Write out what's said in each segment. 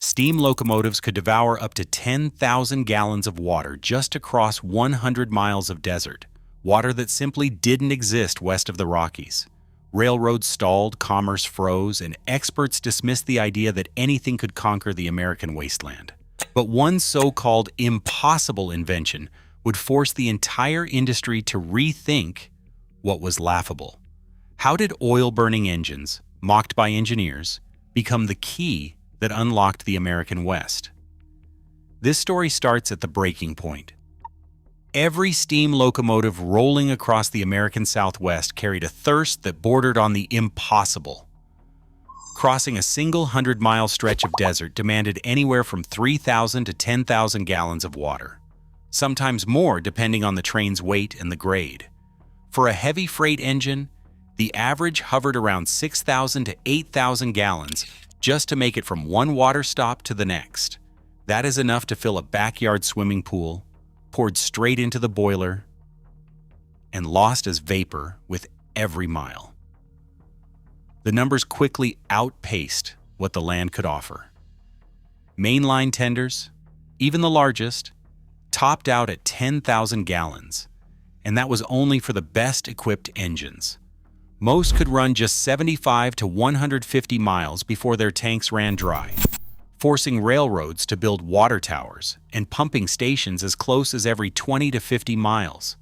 Steam locomotives could devour up to 10,000 gallons of water just to cross 100 miles of desert, water that simply didn't exist west of the Rockies. Railroads stalled, commerce froze, and experts dismissed the idea that anything could conquer the American wasteland. But one so-called impossible invention would force the entire industry to rethink what was laughable. How did oil-burning engines, mocked by engineers, become the key that unlocked the American West? This story starts at the breaking point. Every steam locomotive rolling across the American Southwest carried a thirst that bordered on the impossible. Crossing a single 100-mile stretch of desert demanded anywhere from 3,000 to 10,000 gallons of water, sometimes more depending on the train's weight and the grade. For a heavy freight engine, the average hovered around 6,000 to 8,000 gallons just to make it from one water stop to the next. That is enough to fill a backyard swimming pool, poured straight into the boiler, and lost as vapor with every mile. The numbers quickly outpaced what the land could offer. Mainline tenders, even the largest, topped out at 10,000 gallons, and that was only for the best-equipped engines. Most could run just 75 to 150 miles before their tanks ran dry, forcing railroads to build water towers and pumping stations as close as every 20 to 50 miles.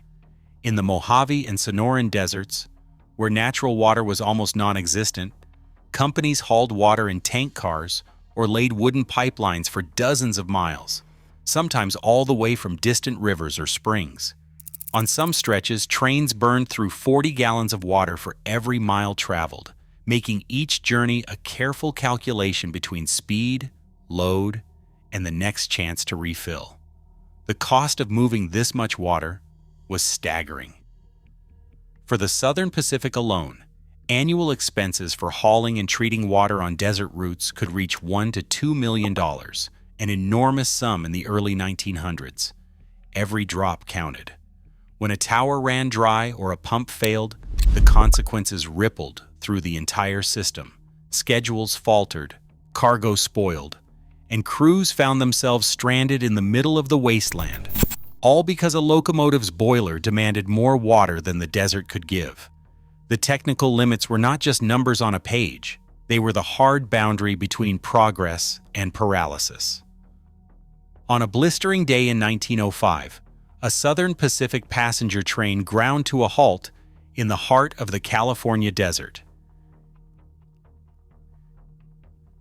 In the Mojave and Sonoran deserts, where natural water was almost non-existent, companies hauled water in tank cars or laid wooden pipelines for dozens of miles, sometimes all the way from distant rivers or springs. On some stretches, trains burned through 40 gallons of water for every mile traveled, making each journey a careful calculation between speed, load, and the next chance to refill. The cost of moving this much water was staggering. For the Southern Pacific alone, annual expenses for hauling and treating water on desert routes could reach $1 to $2 million, an enormous sum in the early 1900s. Every drop counted. When a tower ran dry or a pump failed, the consequences rippled through the entire system. Schedules faltered, cargo spoiled, and crews found themselves stranded in the middle of the wasteland, all because a locomotive's boiler demanded more water than the desert could give. The technical limits were not just numbers on a page, they were the hard boundary between progress and paralysis. On a blistering day in 1905, a Southern Pacific passenger train ground to a halt in the heart of the California desert,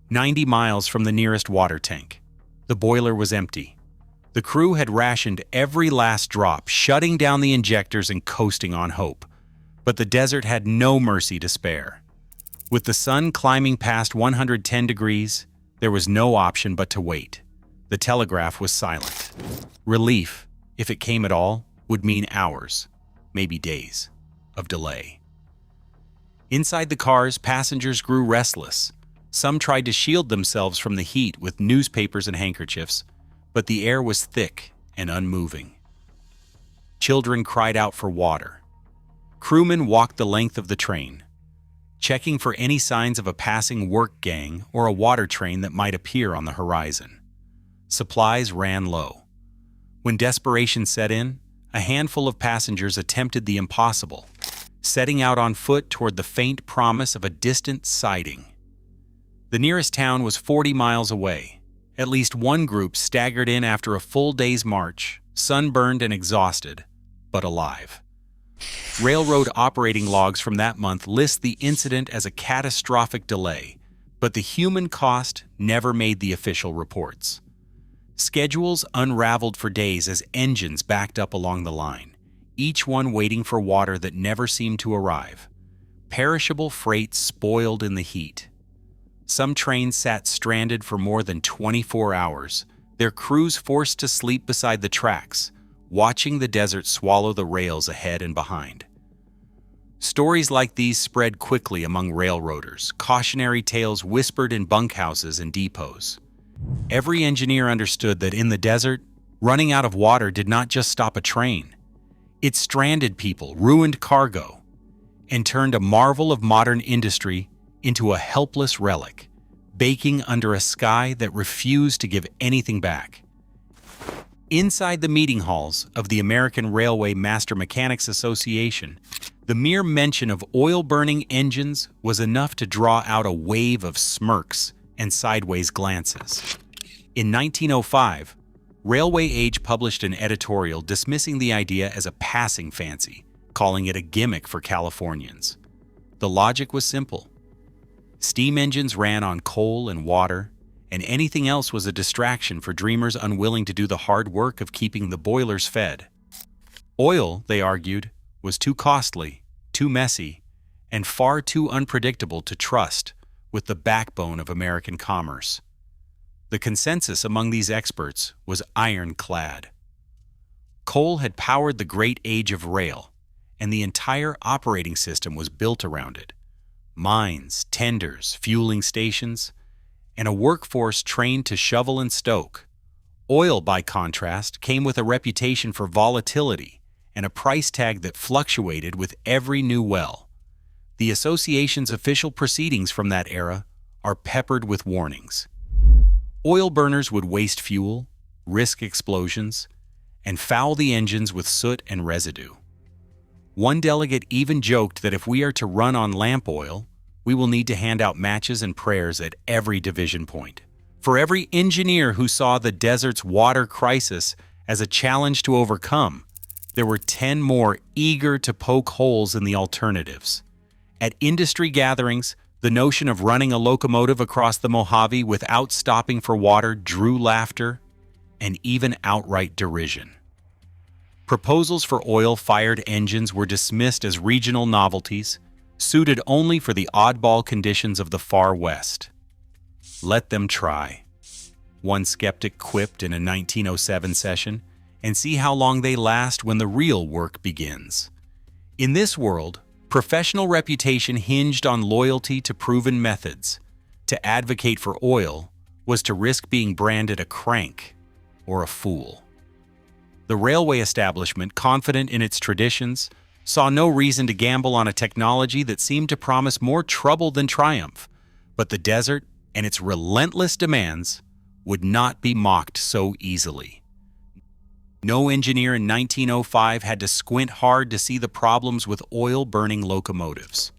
90 miles from the nearest water tank. The boiler was empty. The crew had rationed every last drop, shutting down the injectors and coasting on hope. But the desert had no mercy to spare. With the sun climbing past 110 degrees, there was no option but to wait. The telegraph was silent. Relief, if it came at all, would mean hours, maybe days, of delay. Inside the cars, passengers grew restless. Some tried to shield themselves from the heat with newspapers and handkerchiefs, but the air was thick and unmoving. Children cried out for water. Crewmen walked the length of the train, checking for any signs of a passing work gang or a water train that might appear on the horizon. Supplies ran low. When desperation set in, a handful of passengers attempted the impossible, setting out on foot toward the faint promise of a distant siding. The nearest town was 40 miles away. At least one group staggered in after a full day's march, sunburned and exhausted, but alive. Railroad operating logs from that month list the incident as a catastrophic delay, but the human cost never made the official reports. Schedules unraveled for days as engines backed up along the line, each one waiting for water that never seemed to arrive. Perishable freight spoiled in the heat. Some trains sat stranded for more than 24 hours, their crews forced to sleep beside the tracks, watching the desert swallow the rails ahead and behind. Stories like these spread quickly among railroaders, cautionary tales whispered in bunkhouses and depots. Every engineer understood that in the desert, running out of water did not just stop a train. It stranded people, ruined cargo, and turned a marvel of modern industry into a helpless relic, baking under a sky that refused to give anything back. Inside the meeting halls of the American Railway Master Mechanics Association, the mere mention of oil-burning engines was enough to draw out a wave of smirks and sideways glances. In 1905, Railway Age published an editorial dismissing the idea as a passing fancy, calling it a gimmick for Californians. The logic was simple. Steam engines ran on coal and water, and anything else was a distraction for dreamers unwilling to do the hard work of keeping the boilers fed. Oil, they argued, was too costly, too messy, and far too unpredictable to trust with the backbone of American commerce. The consensus among these experts was ironclad. Coal had powered the great age of rail, and the entire operating system was built around it. Mines, tenders, fueling stations, and a workforce trained to shovel and stoke. Oil, by contrast, came with a reputation for volatility and a price tag that fluctuated with every new well. The association's official proceedings from that era are peppered with warnings. Oil burners would waste fuel, risk explosions, and foul the engines with soot and residue. One delegate even joked that if we are to run on lamp oil, we will need to hand out matches and prayers at every division point. For every engineer who saw the desert's water crisis as a challenge to overcome, there were 10 more eager to poke holes in the alternatives. At industry gatherings, the notion of running a locomotive across the Mojave without stopping for water drew laughter and even outright derision. Proposals for oil-fired engines were dismissed as regional novelties, suited only for the oddball conditions of the far west. Let them try, one skeptic quipped in a 1907 session, and see how long they last when the real work begins. In this world, professional reputation hinged on loyalty to proven methods. To advocate for oil was to risk being branded a crank or a fool. The railway establishment, confident in its traditions, saw no reason to gamble on a technology that seemed to promise more trouble than triumph. But the desert and its relentless demands would not be mocked so easily. No engineer in 1905 had to squint hard to see the problems with oil-burning locomotives.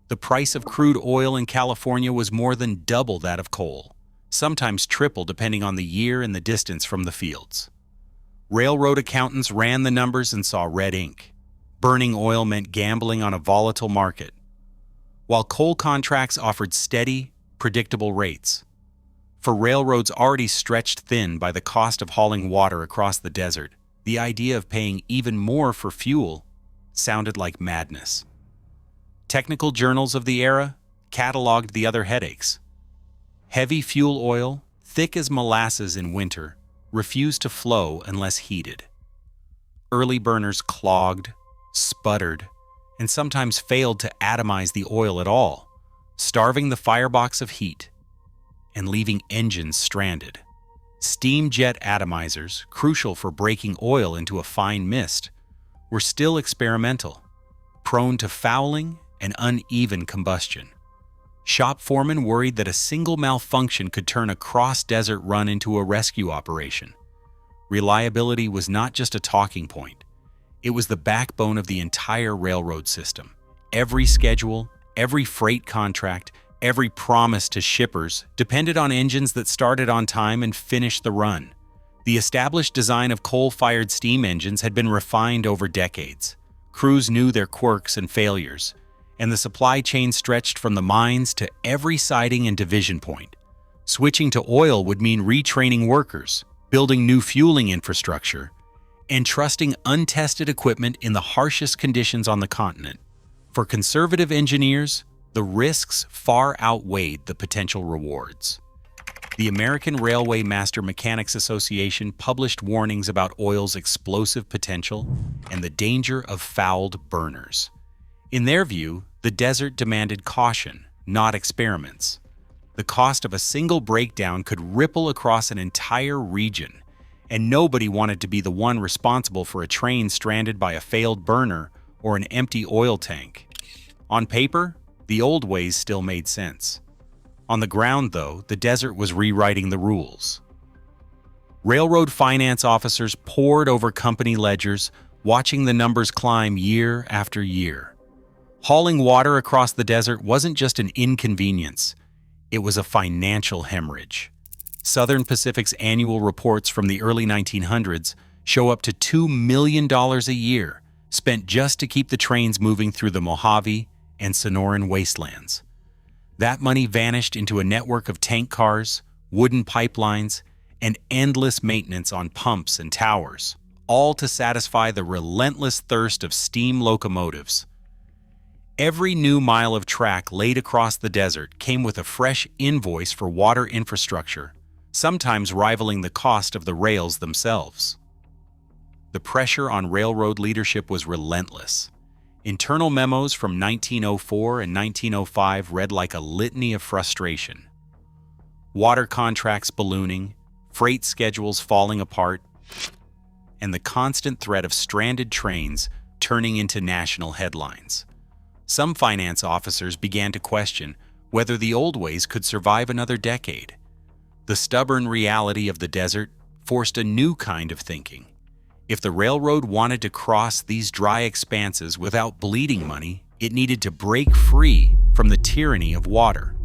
The price of crude oil in California was more than double that of coal, sometimes triple depending on the year and the distance from the fields. Railroad accountants ran the numbers and saw red ink. Burning oil meant gambling on a volatile market, while coal contracts offered steady, predictable rates. For railroads already stretched thin by the cost of hauling water across the desert, the idea of paying even more for fuel sounded like madness. Technical journals of the era cataloged the other headaches. Heavy fuel oil, thick as molasses in winter, refused to flow unless heated. Early burners clogged, sputtered, and sometimes failed to atomize the oil at all, starving the firebox of heat and leaving engines stranded. Steam jet atomizers, crucial for breaking oil into a fine mist, were still experimental, prone to fouling and uneven combustion. Shop foremen worried that a single malfunction could turn a cross-desert run into a rescue operation. Reliability was not just a talking point. It was the backbone of the entire railroad system. Every schedule, every freight contract, every promise to shippers depended on engines that started on time and finished the run. The established design of coal-fired steam engines had been refined over decades. Crews knew their quirks and failures, and the supply chain stretched from the mines to every siding and division point. Switching to oil would mean retraining workers, building new fueling infrastructure, and trusting untested equipment in the harshest conditions on the continent. For conservative engineers, the risks far outweighed the potential rewards. The American Railway Master Mechanics Association published warnings about oil's explosive potential and the danger of fouled burners. In their view, the desert demanded caution, not experiments. The cost of a single breakdown could ripple across an entire region, and nobody wanted to be the one responsible for a train stranded by a failed burner or an empty oil tank. On paper, the old ways still made sense. On the ground, though, the desert was rewriting the rules. Railroad finance officers pored over company ledgers, watching the numbers climb year after year. Hauling water across the desert wasn't just an inconvenience, it was a financial hemorrhage. Southern Pacific's annual reports from the early 1900s show up to $2 million a year, spent just to keep the trains moving through the Mojave and Sonoran wastelands. That money vanished into a network of tank cars, wooden pipelines, and endless maintenance on pumps and towers, all to satisfy the relentless thirst of steam locomotives. Every new mile of track laid across the desert came with a fresh invoice for water infrastructure, sometimes rivaling the cost of the rails themselves. The pressure on railroad leadership was relentless. Internal memos from 1904 and 1905 read like a litany of frustration. Water contracts ballooning, freight schedules falling apart, and the constant threat of stranded trains turning into national headlines. Some finance officers began to question whether the old ways could survive another decade. The stubborn reality of the desert forced a new kind of thinking. If the railroad wanted to cross these dry expanses without bleeding money, it needed to break free from the tyranny of water.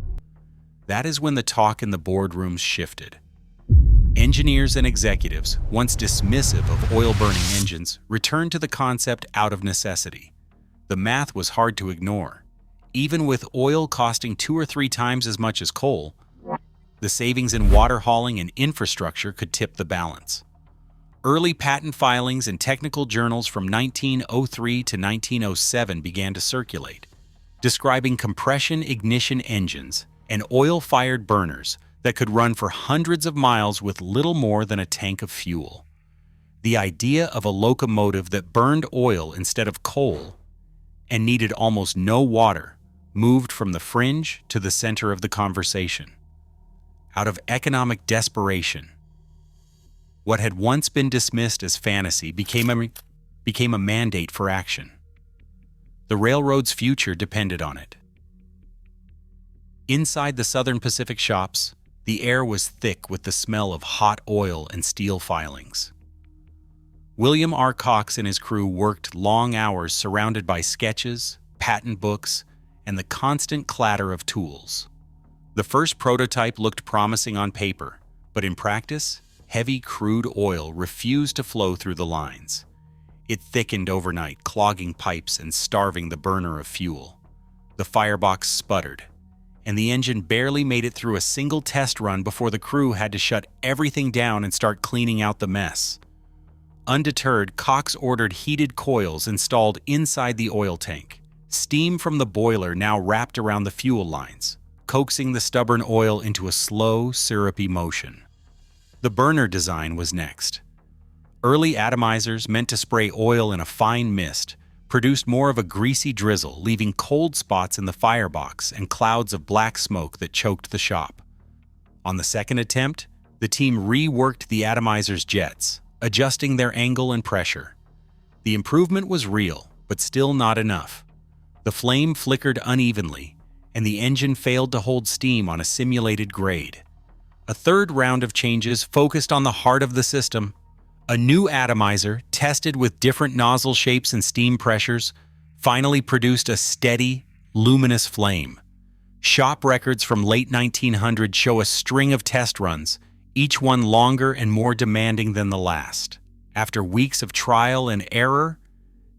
That is when the talk in the boardrooms shifted. Engineers and executives, once dismissive of oil-burning engines, returned to the concept out of necessity. The math was hard to ignore. Even with oil costing 2 or 3 times as much as coal, the savings in water hauling and infrastructure could tip the balance. Early patent filings and technical journals from 1903 to 1907 began to circulate, describing compression ignition engines and oil-fired burners that could run for hundreds of miles with little more than a tank of fuel. The idea of a locomotive that burned oil instead of coal and needed almost no water moved from the fringe to the center of the conversation. Out of economic desperation, what had once been dismissed as fantasy became a mandate for action. The railroad's future depended on it. Inside the Southern Pacific shops, the air was thick with the smell of hot oil and steel filings. William R. Cox and his crew worked long hours surrounded by sketches, patent books, and the constant clatter of tools. The first prototype looked promising on paper, but in practice, heavy crude oil refused to flow through the lines. It thickened overnight, clogging pipes and starving the burner of fuel. The firebox sputtered, and the engine barely made it through a single test run before the crew had to shut everything down and start cleaning out the mess. Undeterred, Cox ordered heated coils installed inside the oil tank. Steam from the boiler now wrapped around the fuel lines, coaxing the stubborn oil into a slow, syrupy motion. The burner design was next. Early atomizers, meant to spray oil in a fine mist, produced more of a greasy drizzle, leaving cold spots in the firebox and clouds of black smoke that choked the shop. On the second attempt, the team reworked the atomizer's jets, adjusting their angle and pressure. The improvement was real, but still not enough. The flame flickered unevenly, and the engine failed to hold steam on a simulated grade. A third round of changes focused on the heart of the system. A new atomizer, tested with different nozzle shapes and steam pressures, finally produced a steady, luminous flame. Shop records from late 1900 show a string of test runs, each one longer and more demanding than the last. After weeks of trial and error,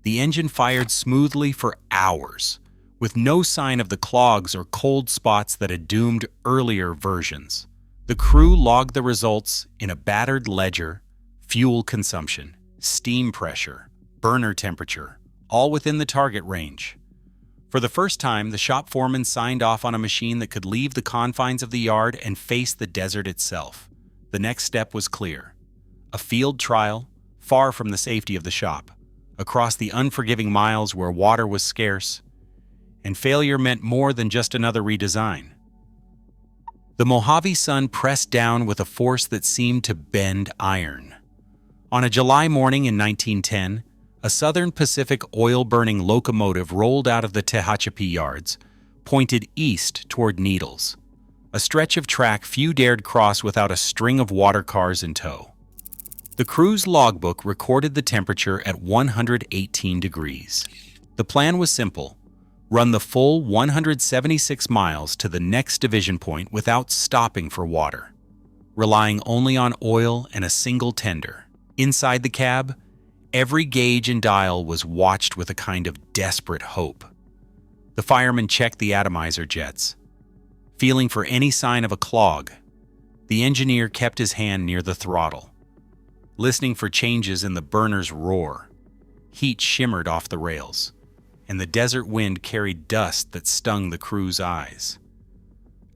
the engine fired smoothly for hours, with no sign of the clogs or cold spots that had doomed earlier versions. The crew logged the results in a battered ledger: fuel consumption, steam pressure, burner temperature, all within the target range. For the first time, the shop foreman signed off on a machine that could leave the confines of the yard and face the desert itself. The next step was clear: a field trial, far from the safety of the shop, across the unforgiving miles where water was scarce, and failure meant more than just another redesign. The Mojave sun pressed down with a force that seemed to bend iron. On a July morning in 1910, a Southern Pacific oil-burning locomotive rolled out of the Tehachapi yards, pointed east toward Needles. a stretch of track few dared cross without a string of water cars in tow. The crew's logbook recorded the temperature at 118 degrees. The plan was simple: run the full 176 miles to the next division point without stopping for water, relying only on oil and a single tender. Inside the cab, every gauge and dial was watched with a kind of desperate hope. The fireman checked the atomizer jets, feeling for any sign of a clog. The engineer kept his hand near the throttle, listening for changes in the burner's roar. Heat shimmered off the rails, and the desert wind carried dust that stung the crew's eyes.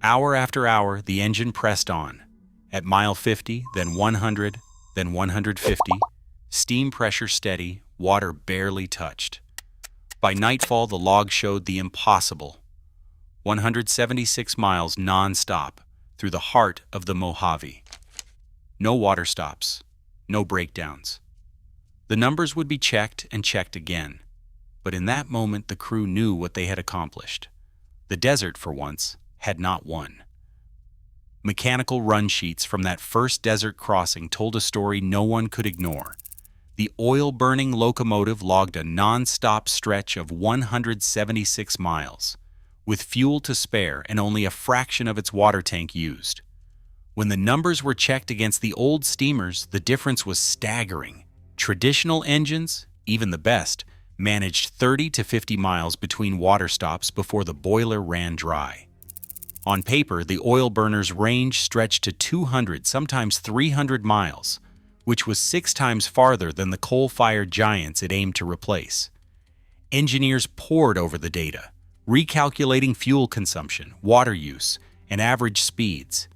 Hour after hour, the engine pressed on. At mile 50, then 100, then 150, steam pressure steady, water barely touched. By nightfall, the log showed the impossible: 176 miles non-stop through the heart of the Mojave. No water stops, no breakdowns. The numbers would be checked and checked again, but in that moment the crew knew what they had accomplished. The desert, for once, had not won. Mechanical run sheets from that first desert crossing told a story no one could ignore. The oil-burning locomotive logged a non-stop stretch of 176 miles, with fuel to spare and only a fraction of its water tank used. When the numbers were checked against the old steamers, the difference was staggering. Traditional engines, even the best, managed 30 to 50 miles between water stops before the boiler ran dry. On paper, the oil burner's range stretched to 200, sometimes 300 miles, which was 6 times farther than the coal-fired giants it aimed to replace. Engineers pored over the data, recalculating fuel consumption, water use, and average speeds.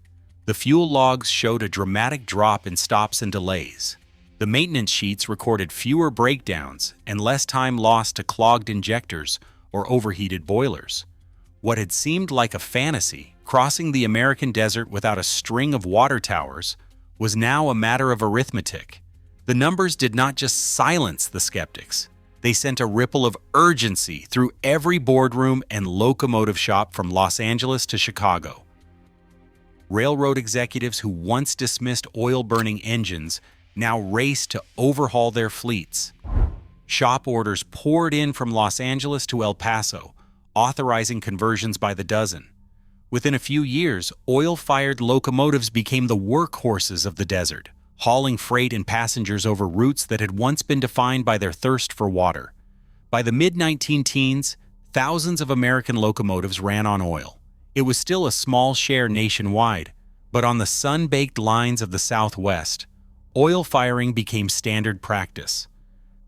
The fuel logs showed a dramatic drop in stops and delays. The maintenance sheets recorded fewer breakdowns and less time lost to clogged injectors or overheated boilers. What had seemed like a fantasy, crossing the American desert without a string of water towers, was now a matter of arithmetic. The numbers did not just silence the skeptics. They sent a ripple of urgency through every boardroom and locomotive shop from Los Angeles to Chicago. Railroad executives who once dismissed oil-burning engines now raced to overhaul their fleets. Shop orders poured in from Los Angeles to El Paso, authorizing conversions by the dozen. Within a few years, oil-fired locomotives became the workhorses of the desert, hauling freight and passengers over routes that had once been defined by their thirst for water. By the mid-19-teens, thousands of American locomotives ran on oil. It was still a small share nationwide, but on the sun-baked lines of the Southwest, oil firing became standard practice.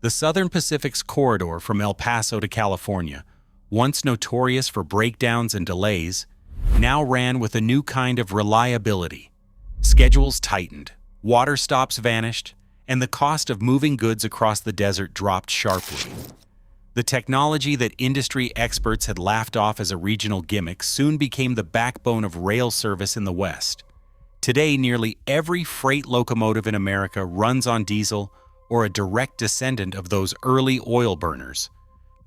The Southern Pacific's corridor from El Paso to California, once notorious for breakdowns and delays, now ran with a new kind of reliability. Schedules tightened, water stops vanished, and the cost of moving goods across the desert dropped sharply. The technology that industry experts had laughed off as a regional gimmick soon became the backbone of rail service in the West. Today, nearly every freight locomotive in America runs on diesel or a direct descendant of those early oil burners.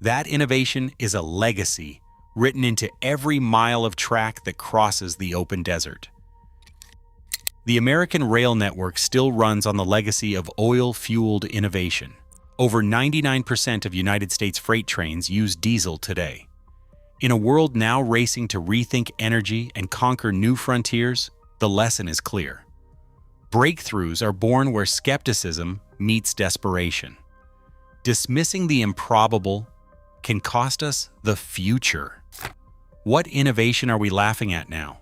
That innovation is a legacy written into every mile of track that crosses the open desert. The American rail network still runs on the legacy of oil-fueled innovation. Over 99% of United States freight trains use diesel today. In a world now racing to rethink energy and conquer new frontiers, the lesson is clear. Breakthroughs are born where skepticism meets desperation. Dismissing the improbable can cost us the future. What innovation are we laughing at now?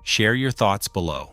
Share your thoughts below.